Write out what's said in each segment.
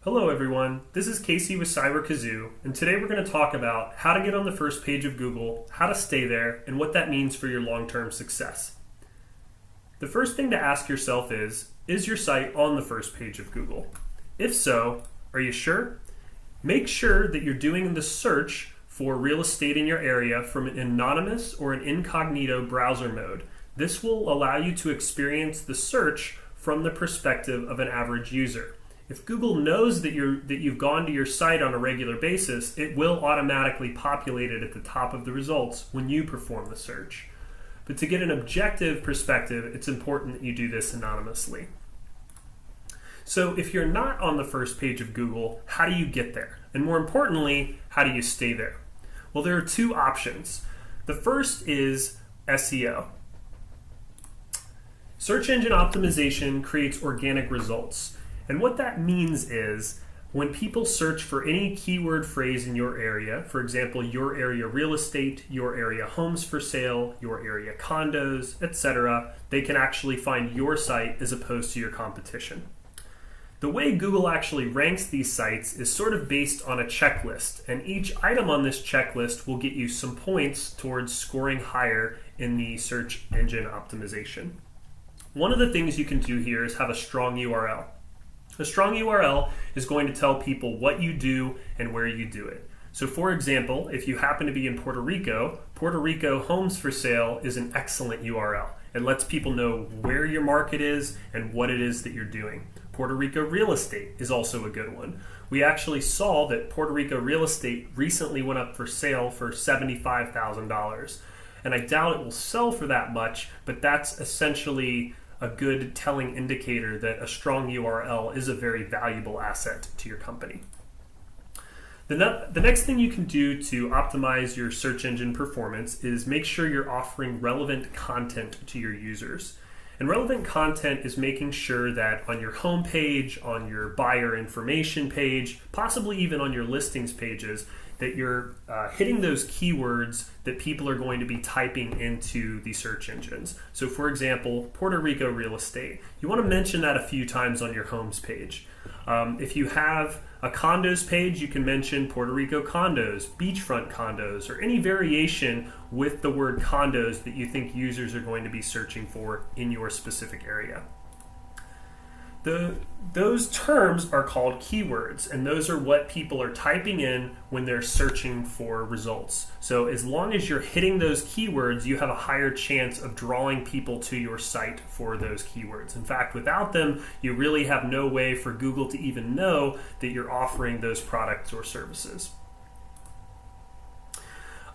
Hello everyone, this is Casey with CyberKazoo, and today we're going to talk about how to get on the first page of Google, how to stay there, and what that means for your long-term success. The first thing to ask yourself is your site on the first page of Google? If so, are you sure? Make sure that you're doing the search for real estate in your area from an anonymous or an incognito browser mode. This will allow you to experience the search from the perspective of an average user. If Google knows that you've gone to your site on a regular basis, it will automatically populate it at the top of the results when you perform the search. But to get an objective perspective, it's important that you do this anonymously. So if you're not on the first page of Google, how do you get there? And more importantly, how do you stay there? Well, there are two options. The first is SEO. Search engine optimization creates organic results. And what that means is when people search for any keyword phrase in your area, for example, your area real estate, your area homes for sale, your area condos, etc., they can actually find your site as opposed to your competition. The way Google actually ranks these sites is sort of based on a checklist, and each item on this checklist will get you some points towards scoring higher in the search engine optimization. One of the things you can do here is have a strong URL. A strong URL is going to tell people what you do and where you do it. So for example, if you happen to be in Puerto Rico homes for sale is an excellent URL. It lets people know where your market is and what it is that you're doing. Puerto Rico real estate is also a good one. We actually saw that Puerto Rico real estate recently went up for sale for $75,000. And I doubt it will sell for that much, but that's essentially a good telling indicator that a strong URL is a very valuable asset to your company. The next thing you can do to optimize your search engine performance is make sure you're offering relevant content to your users. And relevant content is making sure that on your home page, on your buyer information page, possibly even on your listings pages, that you're hitting those keywords that people are going to be typing into the search engines. So for example, Puerto Rico real estate. You want to mention that a few times on your homes page. If you have a condos page, you can mention Puerto Rico condos, beachfront condos, or any variation with the word condos that you think users are going to be searching for in your specific area. Those terms are called keywords, and those are what people are typing in when they're searching for results. So as long as you're hitting those keywords, you have a higher chance of drawing people to your site for those keywords. In fact, without them, you really have no way for Google to even know that you're offering those products or services.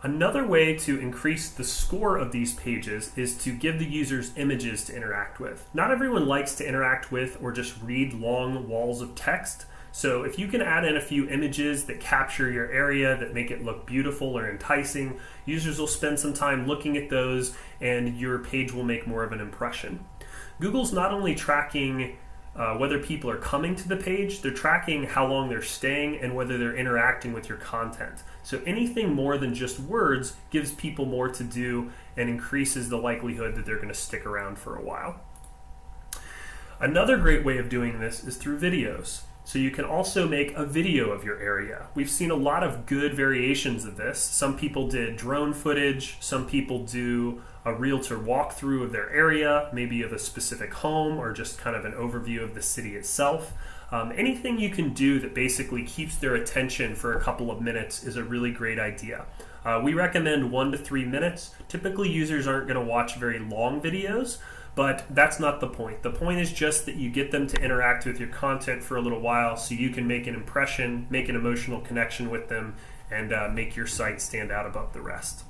Another way to increase the score of these pages is to give the users images to interact with. Not everyone likes to interact with or just read long walls of text. So if you can add in a few images that capture your area, that make it look beautiful or enticing, users will spend some time looking at those and your page will make more of an impression. Google's not only tracking whether people are coming to the page, they're tracking how long they're staying and whether they're interacting with your content. So anything more than just words gives people more to do and increases the likelihood that they're going to stick around for a while. Another great way of doing this is through videos. So you can also make a video of your area. We've seen a lot of good variations of this. Some people did drone footage, some people do a realtor walkthrough of their area, maybe of a specific home or just kind of an overview of the city itself. Anything you can do that basically keeps their attention for a couple of minutes is a really great idea. We recommend 1 to 3 minutes. Typically users aren't going to watch very long videos, but that's not the point. The point is just that you get them to interact with your content for a little while so you can make an impression, make an emotional connection with them, and make your site stand out above the rest.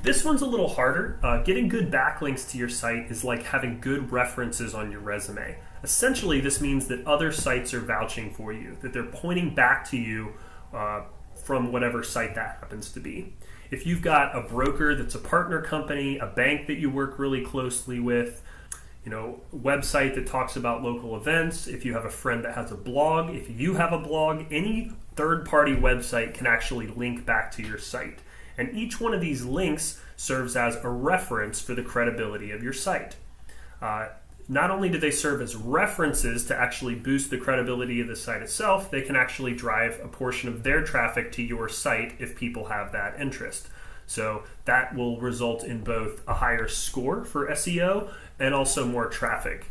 This one's a little harder. Getting good backlinks to your site is like having good references on your resume. Essentially, this means that other sites are vouching for you, that they're pointing back to you from whatever site that happens to be. If you've got a broker that's a partner company, a bank that you work really closely with, a website that talks about local events, if you have a friend that has a blog, if you have a blog, any third-party website can actually link back to your site. And each one of these links serves as a reference for the credibility of your site. not only do they serve as references to actually boost the credibility of the site itself, they can actually drive a portion of their traffic to your site if people have that interest. So that will result in both a higher score for SEO and also more traffic.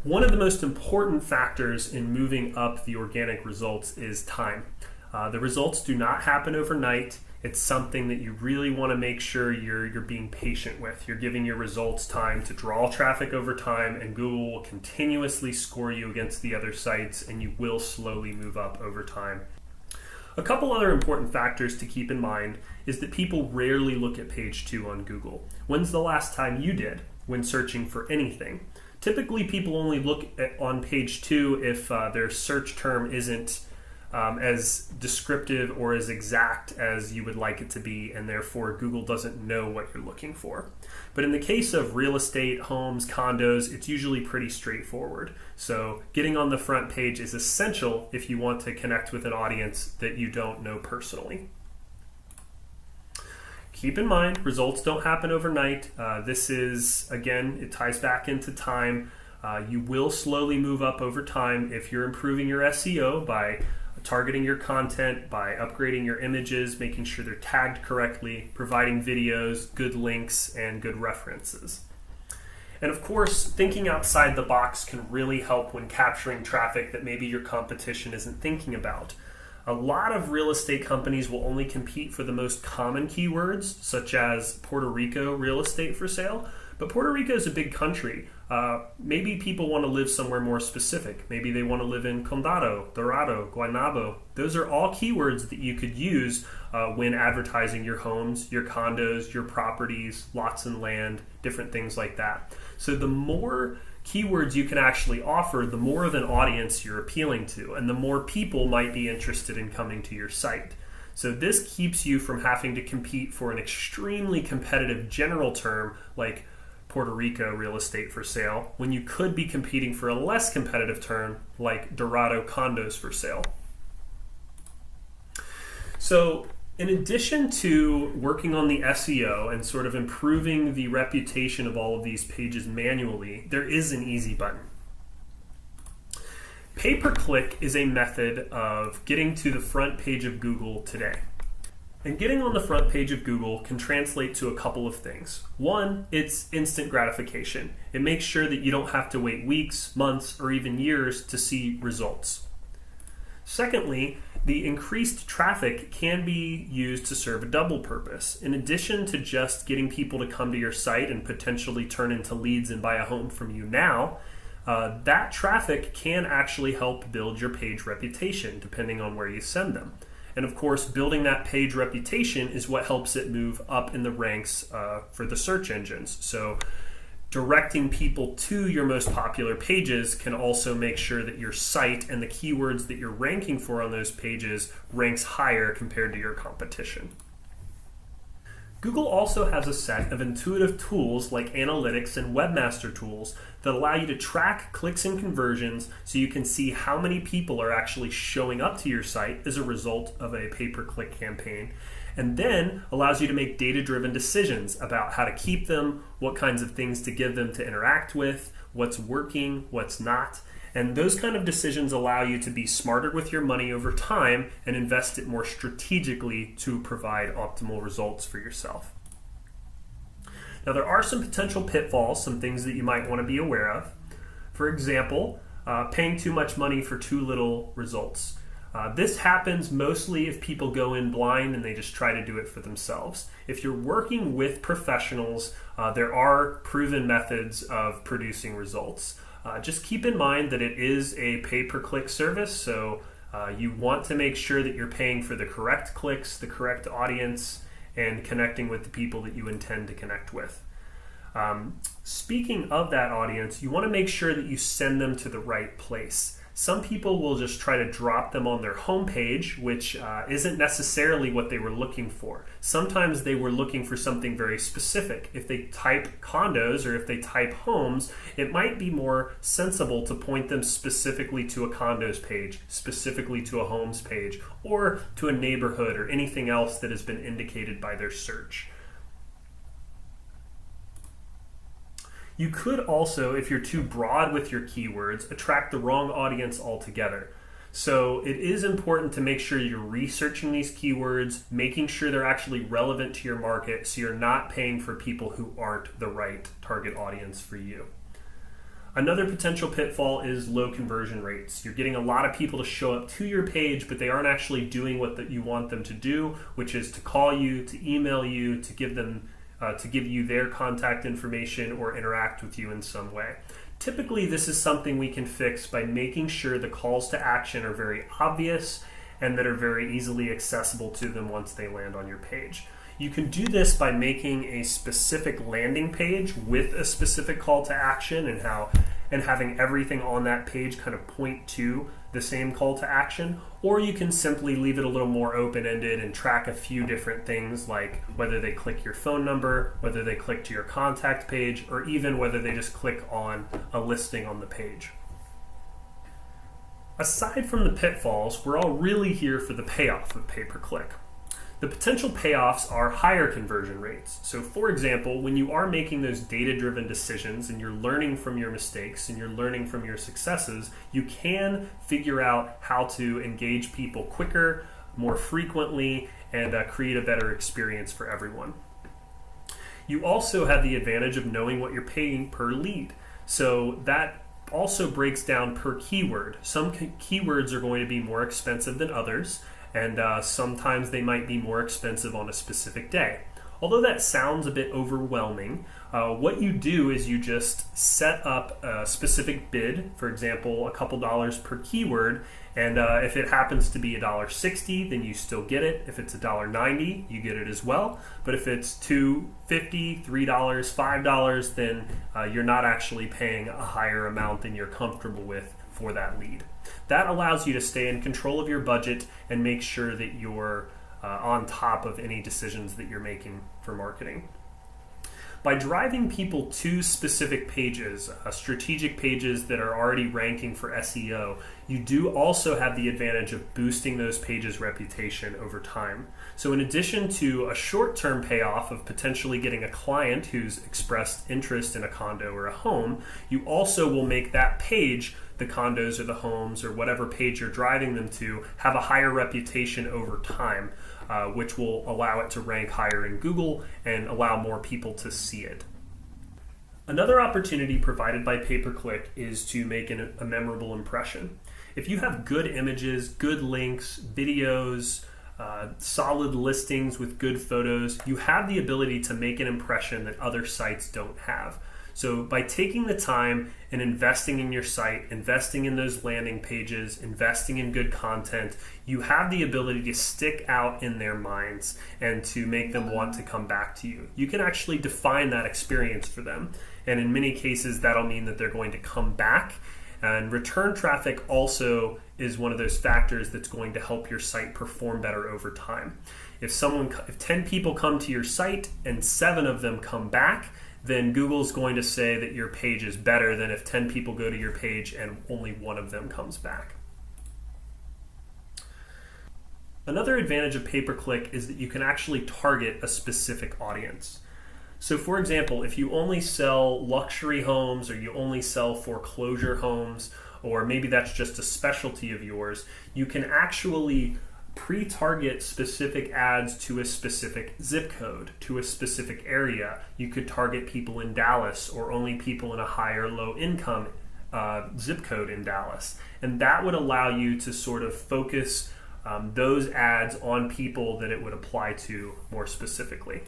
One of the most important factors in moving up the organic results is time. The results do not happen overnight. It's something that you really want to make sure you're being patient with. You're giving your results time to draw traffic over time, and Google will continuously score you against the other sites, and you will slowly move up over time. A couple other important factors to keep in mind is that people rarely look at page 2 on Google. When's the last time you did when searching for anything? Typically, people only look on page 2 if their search term isn't as descriptive or as exact as you would like it to be, and therefore Google doesn't know what you're looking for. But in the case of real estate, homes, condos, it's usually pretty straightforward. So getting on the front page is essential if you want to connect with an audience that you don't know personally. Keep in mind, results don't happen overnight. This is, again, it ties back into time. You will slowly move up over time if you're improving your SEO by targeting your content, by upgrading your images, making sure they're tagged correctly, providing videos, good links, and good references. And of course, thinking outside the box can really help when capturing traffic that maybe your competition isn't thinking about. A lot of real estate companies will only compete for the most common keywords, such as Puerto Rico real estate for sale. But Puerto Rico is a big country. Maybe people want to live somewhere more specific. Maybe they want to live in Condado, Dorado, Guaynabo. Those are all keywords that you could use when advertising your homes, your condos, your properties, lots and land, different things like that. So the more keywords you can actually offer, the more of an audience you're appealing to, and the more people might be interested in coming to your site. So this keeps you from having to compete for an extremely competitive general term like Puerto Rico real estate for sale, when you could be competing for a less competitive term like Dorado condos for sale. So in addition to working on the SEO and sort of improving the reputation of all of these pages manually, there is an easy button. Pay-per-click is a method of getting to the front page of Google today. And getting on the front page of Google can translate to a couple of things. One, it's instant gratification. It makes sure that you don't have to wait weeks, months, or even years to see results. Secondly, the increased traffic can be used to serve a double purpose. In addition to just getting people to come to your site and potentially turn into leads and buy a home from you now, that traffic can actually help build your page reputation depending on where you send them. And of course, building that page reputation is what helps it move up in the ranks for the search engines. So directing people to your most popular pages can also make sure that your site and the keywords that you're ranking for on those pages ranks higher compared to your competition. Google also has a set of intuitive tools like analytics and webmaster tools that allow you to track clicks and conversions so you can see how many people are actually showing up to your site as a result of a pay-per-click campaign, and then allows you to make data-driven decisions about how to keep them, what kinds of things to give them to interact with, what's working, what's not. And those kind of decisions allow you to be smarter with your money over time and invest it more strategically to provide optimal results for yourself. Now, there are some potential pitfalls, some things that you might want to be aware of. For example, paying too much money for too little results. This happens mostly if people go in blind and they just try to do it for themselves. If you're working with professionals, there are proven methods of producing results. Just keep in mind that it is a pay-per-click service, so you want to make sure that you're paying for the correct clicks, the correct audience, and connecting with the people that you intend to connect with. Speaking of that audience, you want to make sure that you send them to the right place. Some people will just try to drop them on their homepage, which isn't necessarily what they were looking for. Sometimes they were looking for something very specific. If they type condos or if they type homes, it might be more sensible to point them specifically to a condos page, specifically to a homes page, or to a neighborhood or anything else that has been indicated by their search. You could also, if you're too broad with your keywords, attract the wrong audience altogether. So it is important to make sure you're researching these keywords, making sure they're actually relevant to your market so you're not paying for people who aren't the right target audience for you. Another potential pitfall is low conversion rates. You're getting a lot of people to show up to your page, but they aren't actually doing what you want them to do, which is to call you, to email you, to give you their contact information or interact with you in some way. Typically, this is something we can fix by making sure the calls to action are very obvious and that are very easily accessible to them once they land on your page. You can do this by making a specific landing page with a specific call to action and having everything on that page kind of point to the same call to action, or you can simply leave it a little more open-ended and track a few different things like whether they click your phone number, whether they click to your contact page, or even whether they just click on a listing on the page. Aside from the pitfalls, we're all really here for the payoff of pay-per-click. The potential payoffs are higher conversion rates. So for example, when you are making those data-driven decisions and you're learning from your mistakes and you're learning from your successes, you can figure out how to engage people quicker, more frequently, and create a better experience for everyone. You also have the advantage of knowing what you're paying per lead. So that also breaks down per keyword. Some keywords are going to be more expensive than others, and sometimes they might be more expensive on a specific day. Although that sounds a bit overwhelming, what you do is you just set up a specific bid, for example, a couple dollars per keyword, and if it happens to be $1.60, then you still get it. If it's $1.90, you get it as well. But if it's $2.50, $3, $5, then you're not actually paying a higher amount than you're comfortable with for that lead. That allows you to stay in control of your budget and make sure that you're on top of any decisions that you're making for marketing. By driving people to specific pages, strategic pages that are already ranking for SEO, you do also have the advantage of boosting those pages' reputation over time. So in addition to a short-term payoff of potentially getting a client who's expressed interest in a condo or a home, you also will make that page, the condos or the homes or whatever page you're driving them to, have a higher reputation over time, which will allow it to rank higher in Google and allow more people to see it. Another opportunity provided by pay-per-click is to make a memorable impression. If you have good images, good links, videos, solid listings with good photos, you have the ability to make an impression that other sites don't have. So by taking the time and investing in your site, investing in those landing pages, investing in good content, you have the ability to stick out in their minds and to make them want to come back to you. You can actually define that experience for them. And in many cases, that'll mean that they're going to come back. And return traffic also is one of those factors that's going to help your site perform better over time. If 10 people come to your site and 7 of them come back, then Google's going to say that your page is better than if 10 people go to your page and only 1 of them comes back. Another advantage of pay-per-click is that you can actually target a specific audience. So for example, if you only sell luxury homes or you only sell foreclosure homes, or maybe that's just a specialty of yours, you can actually pre-target specific ads to a specific zip code, to a specific area. You could target people in Dallas or only people in a high or low income zip code in Dallas. And that would allow you to sort of focus those ads on people that it would apply to more specifically.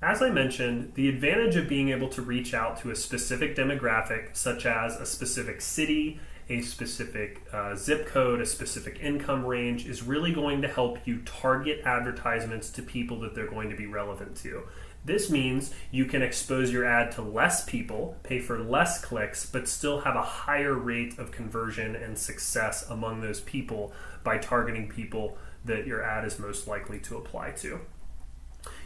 As I mentioned, the advantage of being able to reach out to a specific demographic, such as a specific city, a specific zip code, a specific income range, is really going to help you target advertisements to people that they're going to be relevant to. This means you can expose your ad to less people, pay for less clicks, but still have a higher rate of conversion and success among those people by targeting people that your ad is most likely to apply to.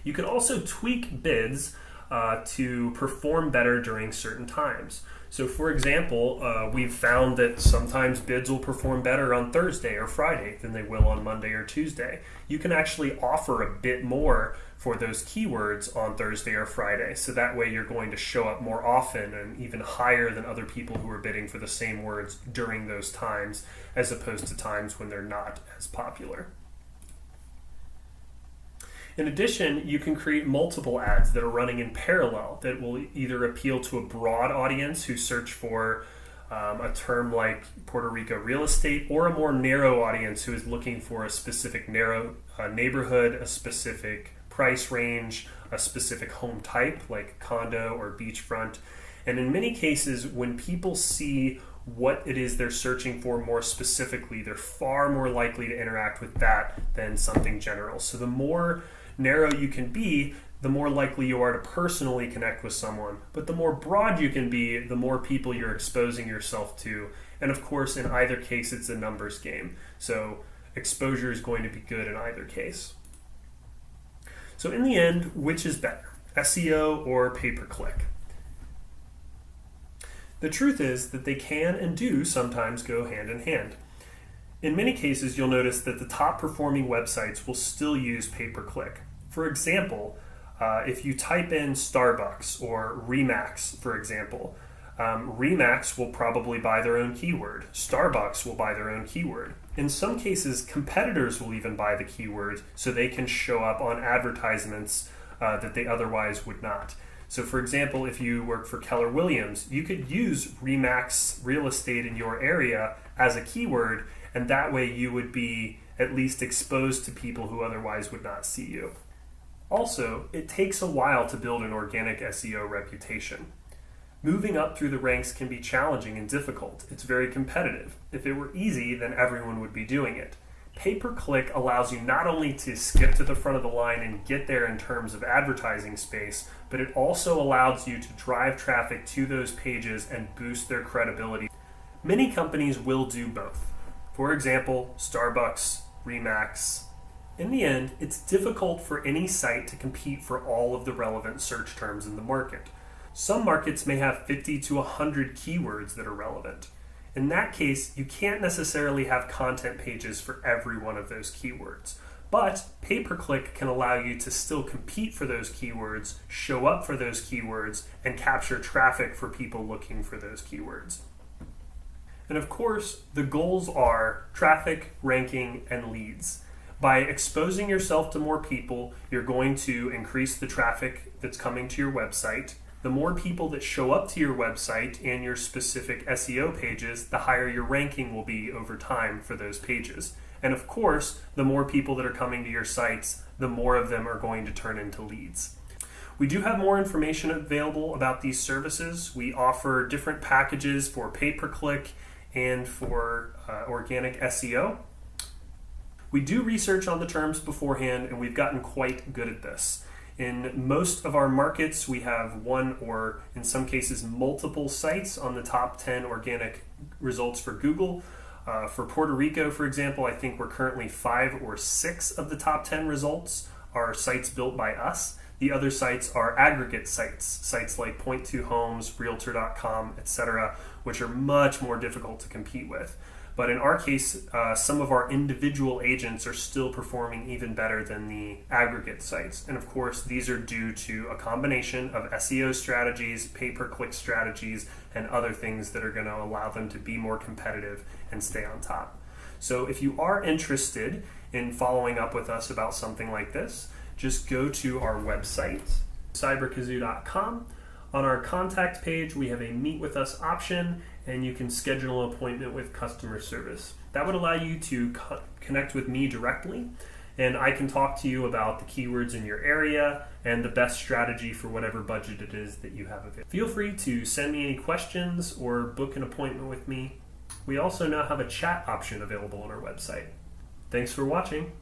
You can also tweak bids to perform better during certain times. So for example, we've found that sometimes bids will perform better on Thursday or Friday than they will on Monday or Tuesday. You can actually offer a bit more for those keywords on Thursday or Friday, so that way you're going to show up more often and even higher than other people who are bidding for the same words during those times, as opposed to times when they're not as popular. In addition, you can create multiple ads that are running in parallel that will either appeal to a broad audience who search for a term like Puerto Rico real estate, or a more narrow audience who is looking for a specific narrow neighborhood, a specific price range, a specific home type like condo or beachfront. And in many cases, when people see what it is they're searching for more specifically, they're far more likely to interact with that than something general. So the more narrow you can be, the more likely you are to personally connect with someone. But the more broad you can be, the more people you're exposing yourself to. And of course, in either case, it's a numbers game. So exposure is going to be good in either case. So in the end, which is better, SEO or pay-per-click? The truth is that they can and do sometimes go hand in hand. In many cases, you'll notice that the top performing websites will still use pay-per-click. For example, if you type in Starbucks or Remax, for example, Remax will probably buy their own keyword. Starbucks will buy their own keyword. In some cases, competitors will even buy the keyword so they can show up on advertisements that they otherwise would not. So for example, if you work for Keller Williams, you could use Remax real estate in your area as a keyword, and that way you would be at least exposed to people who otherwise would not see you. Also, it takes a while to build an organic SEO reputation. Moving up through the ranks can be challenging and difficult. It's very competitive. If it were easy, then everyone would be doing it. Pay-per-click allows you not only to skip to the front of the line and get there in terms of advertising space, but it also allows you to drive traffic to those pages and boost their credibility. Many companies will do both. For example, Starbucks, Remax. In the end, it's difficult for any site to compete for all of the relevant search terms in the market. Some markets may have 50 to 100 keywords that are relevant. In that case, you can't necessarily have content pages for every one of those keywords. But pay-per-click can allow you to still compete for those keywords, show up for those keywords, and capture traffic for people looking for those keywords. And of course, the goals are traffic, ranking, and leads. By exposing yourself to more people, you're going to increase the traffic that's coming to your website. The more people that show up to your website and your specific SEO pages, the higher your ranking will be over time for those pages. And of course, the more people that are coming to your sites, the more of them are going to turn into leads. We do have more information available about these services. We offer different packages for pay-per-click and for organic SEO. We do research on the terms beforehand, and we've gotten quite good at this. In most of our markets, we have one or, in some cases, multiple sites on the top 10 organic results for Google. For Puerto Rico, for example, I think we're currently 5 or 6 of the top 10 results are sites built by us. The other sites are aggregate sites, sites like Point2 Homes, Realtor.com, etc., which are much more difficult to compete with. But in our case, some of our individual agents are still performing even better than the aggregate sites. And of course, these are due to a combination of SEO strategies, pay-per-click strategies, and other things that are going to allow them to be more competitive and stay on top. So if you are interested in following up with us about something like this, just go to our website, cyberkazoo.com. On our contact page, we have a Meet With Us option, and you can schedule an appointment with customer service. That would allow you to connect with me directly, and I can talk to you about the keywords in your area and the best strategy for whatever budget it is that you have available. Feel free to send me any questions or book an appointment with me. We also now have a chat option available on our website. Thanks for watching.